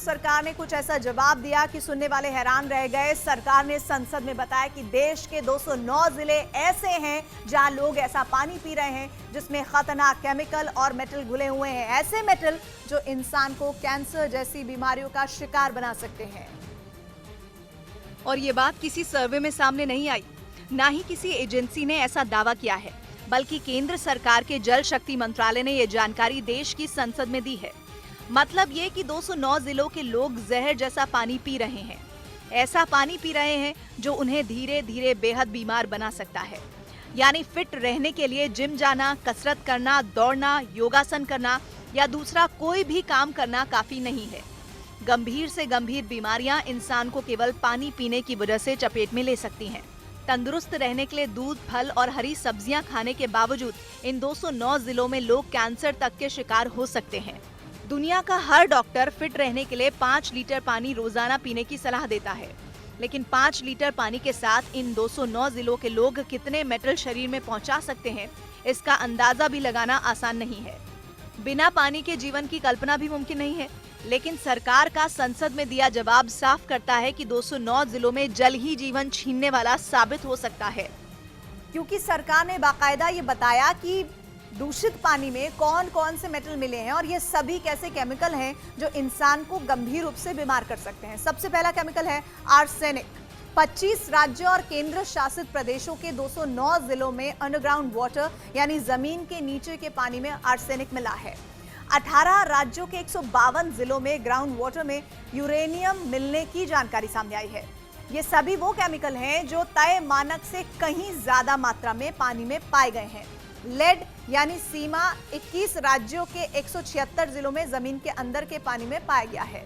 सरकार ने कुछ ऐसा जवाब दिया कि सुनने वाले हैरान रह गए। सरकार ने संसद में बताया कि देश के 209 जिले ऐसे हैं जहां लोग ऐसा पानी पी रहे हैं जिसमें खतरनाक केमिकल और मेटल घुले हुए हैं, ऐसे मेटल जो इंसान को कैंसर जैसी बीमारियों का शिकार बना सकते हैं। और ये बात किसी सर्वे में सामने नहीं आई, ना ही किसी एजेंसी ने ऐसा दावा किया है, बल्कि केंद्र सरकार के जल शक्ति मंत्रालय ने ये जानकारी देश की संसद में दी है। मतलब ये कि 209 जिलों के लोग जहर जैसा पानी पी रहे हैं, ऐसा पानी पी रहे हैं जो उन्हें धीरे धीरे बेहद बीमार बना सकता है। यानी फिट रहने के लिए जिम जाना, कसरत करना, दौड़ना, योगासन करना या दूसरा कोई भी काम करना काफी नहीं है। गंभीर से गंभीर बीमारियां इंसान को केवल पानी पीने की वजह से चपेट में ले सकती हैं। तंदुरुस्त रहने के लिए दूध, फल और हरी सब्जियां खाने के बावजूद इन 209 जिलों में लोग कैंसर तक के शिकार हो सकते हैं। दुनिया का हर डॉक्टर फिट रहने के लिए 5 लीटर पानी रोजाना पीने की सलाह देता है, लेकिन 5 लीटर पानी के साथ इन 209 जिलों के लोग कितने मेटल शरीर में पहुंचा सकते हैं, इसका अंदाजा भी लगाना आसान नहीं है। बिना पानी के जीवन की कल्पना भी मुमकिन नहीं है, लेकिन सरकार का संसद में दिया जवाब साफ करता है कि 209 जिलों में जल ही जीवन छीनने वाला साबित हो सकता है। क्योंकि सरकार ने बाकायदा ये बताया कि दूषित पानी में कौन कौन से मेटल मिले हैं और ये सभी कैसे केमिकल हैं जो इंसान को गंभीर रूप से बीमार कर सकते हैं। सबसे पहला केमिकल है आर्सेनिक। 25 राज्यों और केंद्र शासित प्रदेशों के 209 जिलों में अंडरग्राउंड वाटर यानी जमीन के नीचे के पानी में आर्सेनिक मिला है। 18 राज्यों के 152 जिलों में ग्राउंड वाटर में यूरेनियम मिलने की जानकारी सामने आई है। ये सभी वो केमिकल हैं जो तय मानक से कहीं ज्यादा मात्रा में पानी में पाए गए हैं। लेड यानी सीमा 21 राज्यों के 176 जिलों में जमीन के अंदर के पानी में पाया गया है।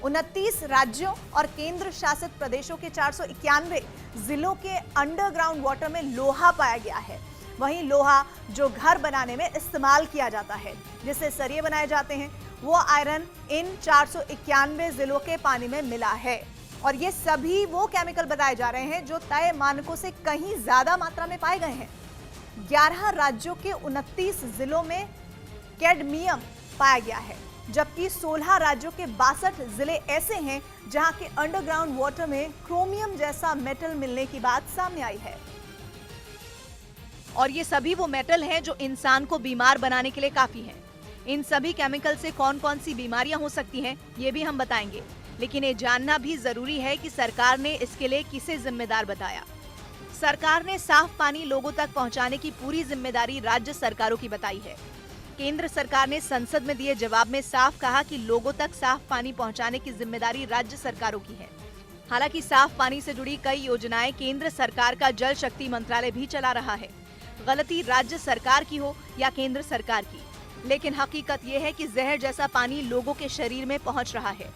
29 राज्यों और केंद्र शासित प्रदेशों के 491 जिलों के अंडरग्राउंड वाटर में लोहा पाया गया है। वहीं लोहा जो घर बनाने में इस्तेमाल किया जाता है, जिससे सरिये बनाए जाते हैं, वो आयरन इन 491 जिलों के पानी में मिला है। और ये सभी वो केमिकल बताए जा रहे हैं जो तय मानकों से कहीं ज्यादा मात्रा में पाए गए हैं। 11 राज्यों के 29 जिलों में कैडमियम पाया गया है, जबकि 16 राज्यों के 62 जिले ऐसे हैं जहां के अंडरग्राउंड वाटर में क्रोमियम जैसा मेटल मिलने की बात सामने आई है। और ये सभी वो मेटल हैं जो इंसान को बीमार बनाने के लिए काफी हैं। इन सभी केमिकल से कौन कौन सी बीमारियां हो सकती हैं, ये भी हम बताएंगे, लेकिन ये जानना भी जरूरी है कि सरकार ने इसके लिए किसे जिम्मेदार बताया। सरकार ने साफ पानी लोगों तक पहुंचाने की पूरी जिम्मेदारी राज्य सरकारों की बताई है। केंद्र सरकार ने संसद में दिए जवाब में साफ कहा कि लोगों तक साफ पानी पहुंचाने की जिम्मेदारी राज्य सरकारों की है। हालांकि साफ पानी से जुड़ी कई योजनाएं केंद्र सरकार का जल शक्ति मंत्रालय भी चला रहा है। गलती राज्य सरकार की हो या केंद्र सरकार की, लेकिन हकीकत यह है कि जहर जैसा पानी लोगों के शरीर में पहुंच रहा है।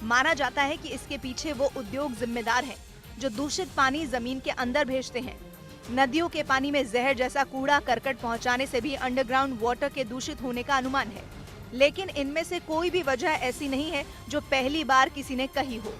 माना जाता है कि इसके पीछे वो उद्योग जिम्मेदार हैं जो दूषित पानी जमीन के अंदर भेजते हैं। नदियों के पानी में जहर जैसा कूड़ा करकट पहुंचाने से भी अंडरग्राउंड वाटर के दूषित होने का अनुमान है, लेकिन इनमें से कोई भी वजह ऐसी नहीं है जो पहली बार किसी ने कही हो।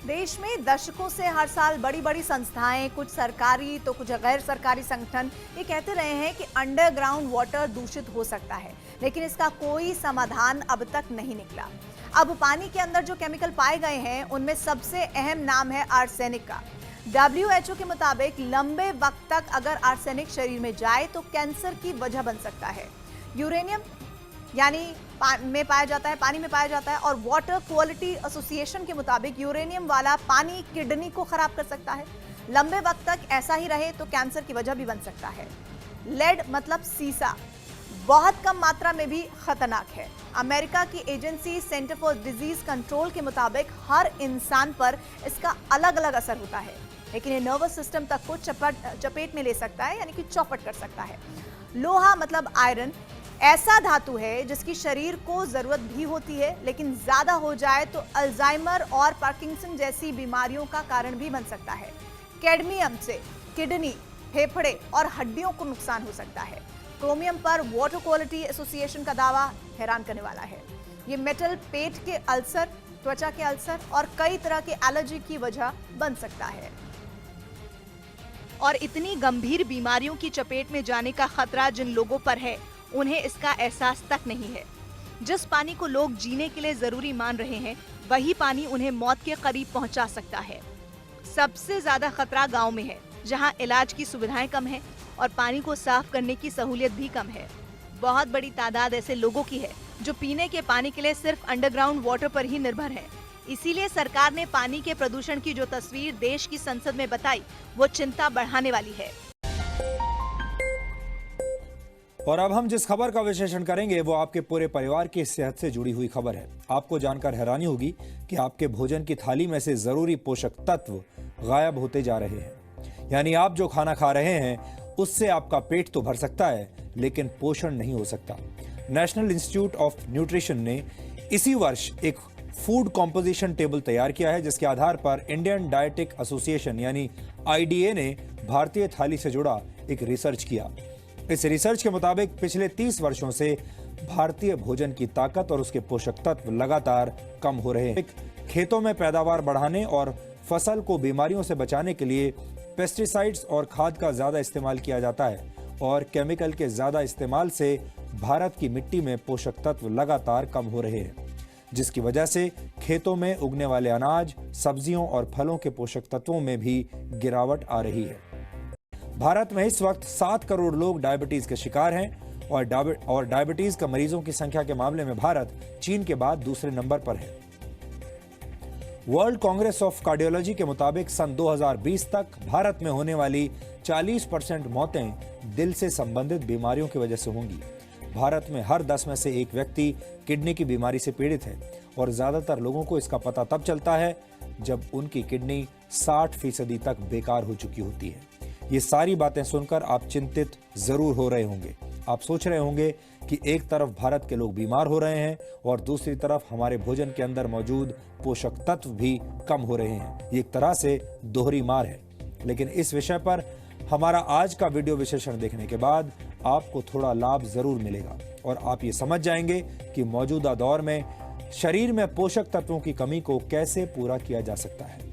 देश में दशकों से हर साल बड़ी बड़ी संस्थाएं, कुछ सरकारी तो कुछ गैर सरकारी संगठन ये कहते रहे हैं कि अंडरग्राउंड वाटर दूषित हो सकता है, लेकिन इसका कोई समाधान अब तक नहीं निकला। अब पानी के अंदर जो केमिकल पाए गए हैं उनमें सबसे अहम नाम है आर्सेनिक का। WHO के मुताबिक लंबे वक्त तक अगर आर्सेनिक शरीर में जाए तो कैंसर की वजह बन सकता है। यूरेनियम यानी पानी में पाया जाता है और वाटर क्वालिटी एसोसिएशन के मुताबिक यूरेनियम वाला पानी किडनी को खराब कर सकता है। लंबे वक्त तक ऐसा ही रहे तो कैंसर की वजह भी बन सकता है। लेड मतलब सीसा बहुत कम मात्रा में भी खतरनाक है। अमेरिका की agency centre for disease control के मुताबिक हर इंसान पर इसका अलग अलग असर होता है, लेकिन ये नर्वस सिस्टम तक को चपेट में ले सकता है, यानी कि चौपट कर सकता है। लोहा मतलब आयरन ऐसा धातु है जिसकी शरीर को जरूरत भी होती है, लेकिन ज्यादा हो जाए तो अल्जाइमर और पार्किंसन जैसी बीमारियों का कारण भी बन सकता है। कैडमियम से किडनी, फेफड़े और हड्डियों को नुकसान हो सकता है। क्रोमियम पर वाटर क्वालिटी एसोसिएशन का दावा हैरान करने वाला है। ये मेटल पेट के अल्सर, त्वचा के अल्सर और कई तरह के एलर्जी की वजह बन सकता है। और इतनी गंभीर बीमारियों की चपेट में जाने का खतरा जिन लोगों पर है, उन्हें इसका एहसास तक नहीं है। जिस पानी को लोग जीने के लिए जरूरी मान रहे हैं, वही पानी उन्हें मौत के करीब पहुंचा सकता है। सबसे ज्यादा खतरा गांव में है, जहां इलाज की सुविधाएं कम है और पानी को साफ करने की सहूलियत भी कम है। बहुत बड़ी तादाद ऐसे लोगों की है जो पीने के पानी के लिए सिर्फ अंडरग्राउंड वाटर पर ही निर्भर है। इसीलिए सरकार ने पानी के प्रदूषण की जो तस्वीर देश की संसद में बताई, वो चिंता बढ़ाने वाली है। और अब हम जिस खबर का विश्लेषण करेंगे वो आपके पूरे परिवार की सेहत से जुड़ी हुई खबर है। आपको जानकर हैरानी होगी कि आपके भोजन की थाली में से जरूरी पोषक तत्व गायब होते जा रहे हैं। यानी आप जो खाना खा रहे हैं उससे आपका पेट तो भर सकता है, लेकिन पोषण नहीं हो सकता। नेशनल इंस्टीट्यूट ऑफ न्यूट्रिशन ने इसी वर्ष एक फूड कॉम्पोजिशन टेबल तैयार किया है, जिसके आधार पर इंडियन डायटिक एसोसिएशन यानी IDA ने भारतीय थाली से जुड़ा एक रिसर्च किया। इस रिसर्च के मुताबिक पिछले 30 वर्षों से भारतीय भोजन की ताकत और उसके पोषक तत्व लगातार कम हो रहे हैं। खेतों में पैदावार बढ़ाने और फसल को बीमारियों से बचाने के लिए पेस्टिसाइड्स और खाद का ज्यादा इस्तेमाल किया जाता है और केमिकल के ज्यादा इस्तेमाल से भारत की मिट्टी में पोषक तत्व लगातार कम हो रहे हैं, जिसकी वजह से खेतों में उगने वाले अनाज, सब्जियों और फलों के पोषक तत्वों में भी गिरावट आ रही है। भारत में इस वक्त 7 करोड़ लोग डायबिटीज के शिकार हैं और डायबिटीज का मरीजों की संख्या के मामले में भारत चीन के बाद दूसरे नंबर पर है। वर्ल्ड कांग्रेस ऑफ कार्डियोलॉजी के मुताबिक सन 2020 तक भारत में होने वाली 40% मौतें दिल से संबंधित बीमारियों की वजह से होंगी। भारत में हर 10 में से एक व्यक्ति किडनी की बीमारी से पीड़ित है और ज्यादातर लोगों को इसका पता तब चलता है जब उनकी किडनी 60% तक बेकार हो चुकी होती है। ये सारी बातें सुनकर आप चिंतित जरूर हो रहे होंगे। आप सोच रहे होंगे कि एक तरफ भारत के लोग बीमार हो रहे हैं और दूसरी तरफ हमारे भोजन के अंदर मौजूद पोषक तत्व भी कम हो रहे हैं। ये एक तरह से दोहरी मार है। लेकिन इस विषय पर हमारा आज का वीडियो विश्लेषण देखने के बाद आपको थोड़ा लाभ जरूर मिलेगा और आप ये समझ जाएंगे कि मौजूदा दौर में शरीर में पोषक तत्वों की कमी को कैसे पूरा किया जा सकता है।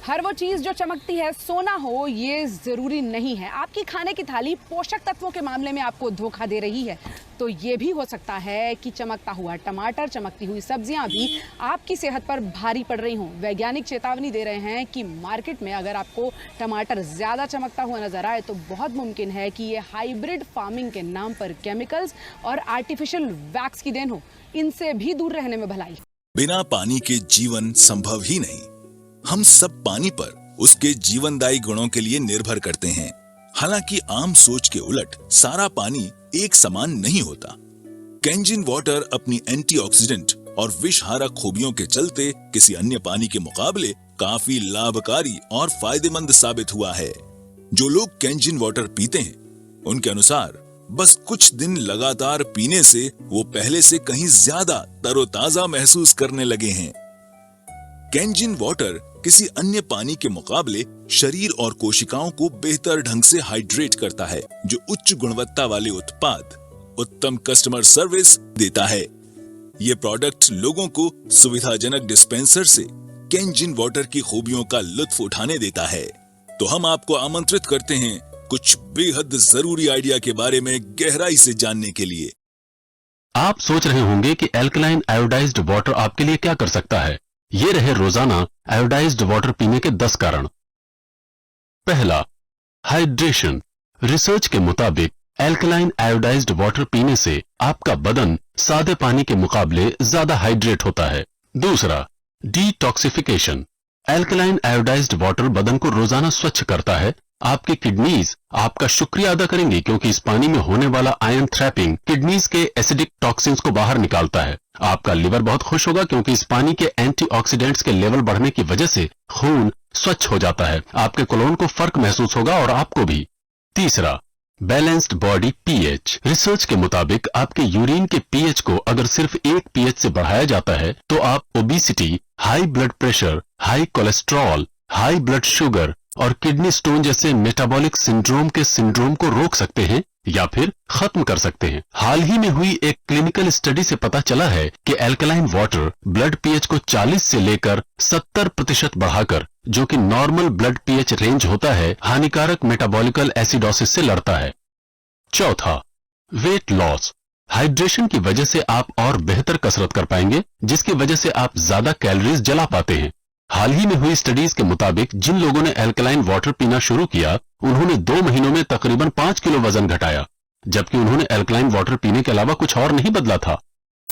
हर वो चीज जो चमकती है सोना हो, ये जरूरी नहीं है। आपकी खाने की थाली पोषक तत्वों के मामले में आपको धोखा दे रही है, तो ये भी हो सकता है कि चमकता हुआ टमाटर, चमकती हुई सब्जियां भी आपकी सेहत पर भारी पड़ रही हों। वैज्ञानिक चेतावनी दे रहे हैं कि मार्केट में अगर आपको टमाटर ज्यादा चमकता हुआ नजर आए तो बहुत मुमकिन है कि ये हाइब्रिड फार्मिंग के नाम पर केमिकल्स और आर्टिफिशियल वैक्स की देन हो। इनसे भी दूर रहने में भलाई। बिना पानी के जीवन संभव ही नहीं। हम सब पानी पर उसके जीवनदायी गुणों के लिए निर्भर करते हैं। हालांकि आम सोच के उलट सारा पानी एक समान नहीं होता। केंजिन वाटर अपनी एंटीऑक्सीडेंट और विषहारक खूबियों के चलते किसी अन्य पानी के मुकाबले काफी लाभकारी और फायदेमंद साबित हुआ है। जो लोग केंजिन वाटर पीते हैं, उनके अनुसार बस कुछ दिन लगातार पीने से वो पहले से कहीं ज्यादा तरोताजा महसूस करने लगे हैं। केंजिन वाटर किसी अन्य पानी के मुकाबले शरीर और कोशिकाओं को बेहतर ढंग से हाइड्रेट करता है, जो उच्च गुणवत्ता वाले उत्पाद, उत्तम कस्टमर सर्विस देता है। ये प्रोडक्ट लोगों को सुविधाजनक डिस्पेंसर से केंजिन वाटर की खूबियों का लुत्फ उठाने देता है। तो हम आपको आमंत्रित करते हैं कुछ बेहद जरूरी आइडिया के बारे में गहराई से जानने के लिए। आप सोच रहे होंगे कि एल्कलाइन आयोडाइज्ड वाटर आपके लिए क्या कर सकता है। ये रहे रोजाना आयोडाइज्ड वाटर पीने के 10 कारण। पहला, हाइड्रेशन। रिसर्च के मुताबिक एल्कलाइन आयोडाइज्ड वाटर पीने से आपका बदन सादे पानी के मुकाबले ज्यादा हाइड्रेट होता है। दूसरा, डिटॉक्सिफिकेशन। एल्कलाइन आयोडाइज्ड वाटर बदन को रोजाना स्वच्छ करता है। आपके किडनीज आपका शुक्रिया अदा करेंगी, क्योंकि इस पानी में होने वाला आयन थ्रैपिंग किडनीज के एसिडिक टॉक्सिन्स को बाहर निकालता है। आपका लिवर बहुत खुश होगा, क्योंकि इस पानी के एंटीऑक्सीडेंट्स के लेवल बढ़ने की वजह से खून स्वच्छ हो जाता है। आपके कोलोन को फर्क महसूस होगा और आपको भी। तीसरा, बैलेंस्ड बॉडी पीएच। रिसर्च के मुताबिक आपके यूरिन के पीएच को अगर सिर्फ 1 पीएच से बढ़ाया जाता है तो आप obesity, high blood pressure, high cholesterol, high blood sugar और किडनी स्टोन जैसे मेटाबॉलिक सिंड्रोम के सिंड्रोम को रोक सकते हैं या फिर खत्म कर सकते हैं। हाल ही में हुई एक क्लिनिकल स्टडी से पता चला है कि एल्कलाइन वाटर ब्लड पीएच को 40 से लेकर 70% बढ़ाकर, जो कि नॉर्मल ब्लड पीएच रेंज होता है, हानिकारक मेटाबॉलिकल एसिडोसिस से लड़ता है। चौथा, वेट लॉस। हाइड्रेशन की वजह से आप और बेहतर कसरत कर पाएंगे, जिसकी वजह से आप ज्यादा कैलोरीज जला पाते हैं। हाल ही में हुई स्टडीज के मुताबिक जिन लोगों ने एल्कलाइन वाटर पीना शुरू किया, उन्होंने 2 महीनों में तकरीबन 5 किलो वजन घटाया, जबकि उन्होंने एल्कलाइन वाटर पीने के अलावा कुछ और नहीं बदला था।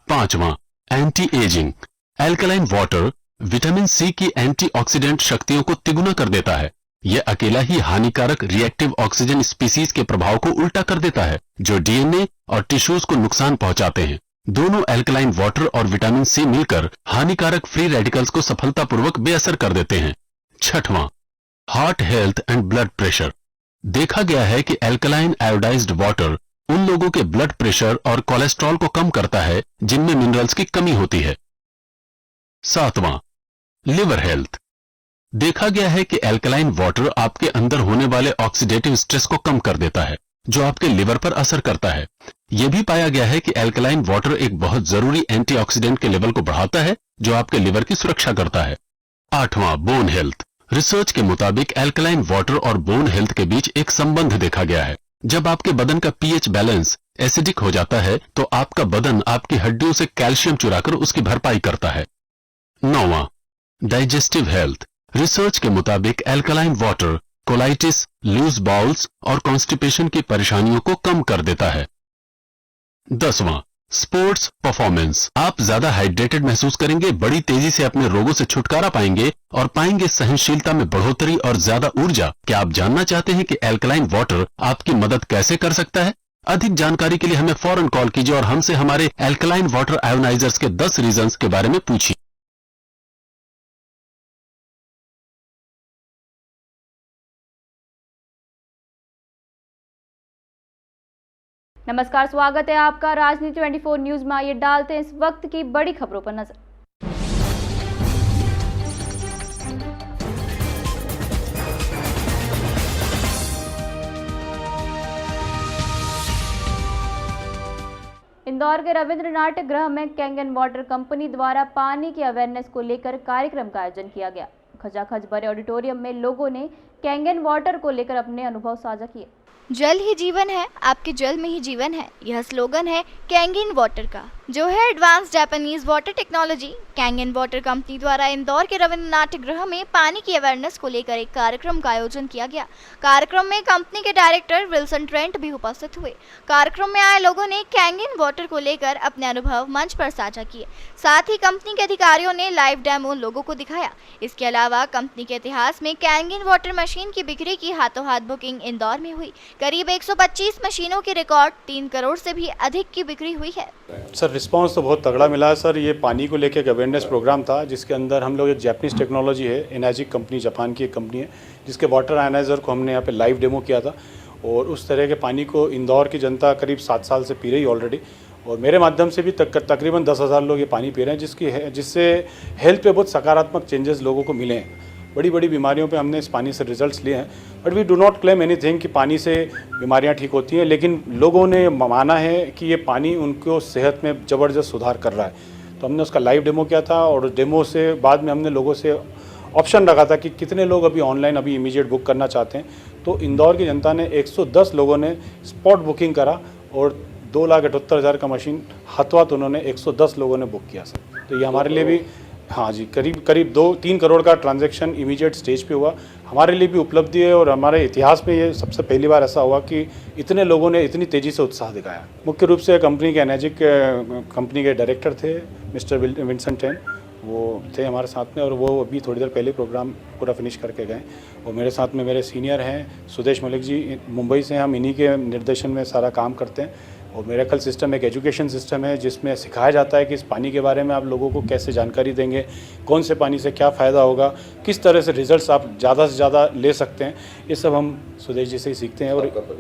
5वां, anti ageing. Alkaline water vitamin C की एंटीऑक्सीडेंट शक्तियों को तिगुना कर देता है। यह अकेला ही हानिकारक रिएक्टिव ऑक्सीजन स्पीसीज के प्रभाव को उल्टा कर देता है, जो डीएनए और टिश्यूज को नुकसान पहुंचाते हैं। दोनों एल्कलाइन वाटर और विटामिन सी मिलकर हानिकारक फ्री रेडिकल्स को सफलतापूर्वक बेअसर कर देते हैं। 6वां, heart health and blood pressure. देखा गया है कि एल्कलाइन आयोडाइज्ड वाटर उन लोगों के ब्लड प्रेशर और कोलेस्ट्रॉल को कम करता है जिनमें मिनरल्स की कमी होती है। 7वां, लिवर हेल्थ। देखा गया है कि एल्कलाइन वाटर आपके अंदर होने वाले ऑक्सीडेटिव स्ट्रेस को कम कर देता है, जो आपके लिवर पर असर करता है। यह भी पाया गया है कि एल्कलाइन वाटर एक बहुत जरूरी एंटीऑक्सीडेंट के लेवल को बढ़ाता है, जो आपके लिवर की सुरक्षा करता है। 8वां, बोन हेल्थ। रिसर्च के मुताबिक एल्कलाइन वाटर और बोन हेल्थ के बीच एक संबंध देखा गया है। जब आपके बदन का पीएच बैलेंस एसिडिक हो जाता है, तो आपका बदन आपकी हड्डियों से कैल्शियम चुराकर उसकी भरपाई करता है। 9वां, डाइजेस्टिव हेल्थ। रिसर्च के मुताबिक alkaline water colitis, loose bowels और कॉन्स्टिपेशन की परेशानियों को कम कर देता है। 10वां, स्पोर्ट्स परफॉर्मेंस। आप ज्यादा हाइड्रेटेड महसूस करेंगे, बड़ी तेजी से अपने रोगों से छुटकारा पाएंगे और पाएंगे सहनशीलता में बढ़ोतरी और ज्यादा ऊर्जा। क्या आप जानना चाहते हैं कि एल्कलाइन वाटर आपकी मदद कैसे कर सकता है? अधिक जानकारी के लिए हमें फौरन कॉल कीजिए और हमसे हमारे एल्कलाइन वाटर आयोनाइजर्स के 10 रीजंस के बारे में पूछिए। नमस्कार, स्वागत है आपका राजनीति 24 न्यूज में। आइए डालते हैं इस वक्त की बड़ी खबरों पर नजर। इंदौर के रविंद्र नाट्य गृह में कैंगन वाटर कंपनी द्वारा पानी की अवेयरनेस को लेकर कार्यक्रम का आयोजन किया गया। खचाखच भरे ऑडिटोरियम में लोगों ने कैंगन वाटर को लेकर अपने अनुभव साझा किए। जल ही जीवन है, आपके जल में ही जीवन है, यह स्लोगन है कैंगन वाटर का, जो है advance Japanese water technology. Kangen water company द्वारा इंदौर के रविंद्र नाट्य गृह में पानी की अवेयरनेस को लेकर एक कार्यक्रम का आयोजन किया गया। कार्यक्रम में कंपनी के डायरेक्टर विल्सन ट्रेंट भी उपस्थित हुए। कार्यक्रम में आए लोगों ने कैंगन वाटर को लेकर अपने अनुभव मंच पर साझा किए। साथ ही कंपनी के अधिकारियों ने लाइव डेमो लोगों को दिखाया। इसके अलावा कंपनी के इतिहास में कैंगन वाटर मशीन की बिक्री की हाथों हाथ बुकिंग इंदौर में हुई। करीब 125 मशीनों की रिकॉर्ड 3 करोड़ से भी अधिक की बिक्री हुई है। सर, रिस्पांस तो बहुत तगड़ा मिला है सर। ये पानी को लेकर एक अवेयरनेस प्रोग्राम था, जिसके अंदर हम लोग एक जापानीज टेक्नोलॉजी है, एनाजिक कंपनी, जापान की एक कंपनी है, जिसके वाटर आयनाइजर को हमने यहाँ पे लाइव डेमो किया था। और उस तरह के पानी को इंदौर की जनता करीब 7 साल से पी रही ऑलरेडी, और मेरे माध्यम से भी तकरीबन 10,000 लोग ये पानी पी रहे हैं, जिससे हेल्थ पे बहुत सकारात्मक चेंजेस लोगों को मिले हैं। बड़ी बड़ी बीमारियों पे हमने इस पानी से रिजल्ट्स लिए हैं, but we do not claim anything कि पानी से बीमारियां ठीक होती हैं, लेकिन लोगों ने माना है कि ये पानी उनको सेहत में ज़बरदस्त सुधार कर रहा है। तो हमने उसका लाइव डेमो किया था, और डेमो से बाद में हमने लोगों से ऑप्शन रखा था कि कितने लोग अभी ऑनलाइन अभी इमीडिएट बुक करना चाहते हैं। तो इंदौर की जनता ने 110 लोगों ने स्पॉट बुकिंग करा, और 2,78,000 का मशीन हाथों उन्होंने 110 लोगों ने बुक किया सर। तो ये हमारे लिए भी, हाँ जी, करीब 2-3 करोड़ का ट्रांजैक्शन इमीडिएट स्टेज पे हुआ। हमारे लिए भी उपलब्धि है, और हमारे इतिहास में ये सबसे पहली बार ऐसा हुआ कि इतने लोगों ने इतनी तेज़ी से उत्साह दिखाया। मुख्य रूप से कंपनी के एनाजिक कंपनी के डायरेक्टर थे मिस्टर विल्सन ट्रेंट, वो थे हमारे साथ में, और वो अभी थोड़ी देर पहले प्रोग्राम पूरा फिनिश करके गए। और मेरे साथ में मेरे सीनियर हैं सुदेश मलिक जी, मुंबई से। हम इन्हीं के निर्देशन में सारा काम करते हैं। और मिरेकल सिस्टम एक एजुकेशन सिस्टम है, जिसमें सिखाया जाता है कि इस पानी के बारे में आप लोगों को कैसे जानकारी देंगे, कौन से पानी से क्या फ़ायदा होगा, किस तरह से रिजल्ट्स आप ज़्यादा से ज़्यादा ले सकते हैं। ये सब हम सुदेश जी से ही सीखते हैं। और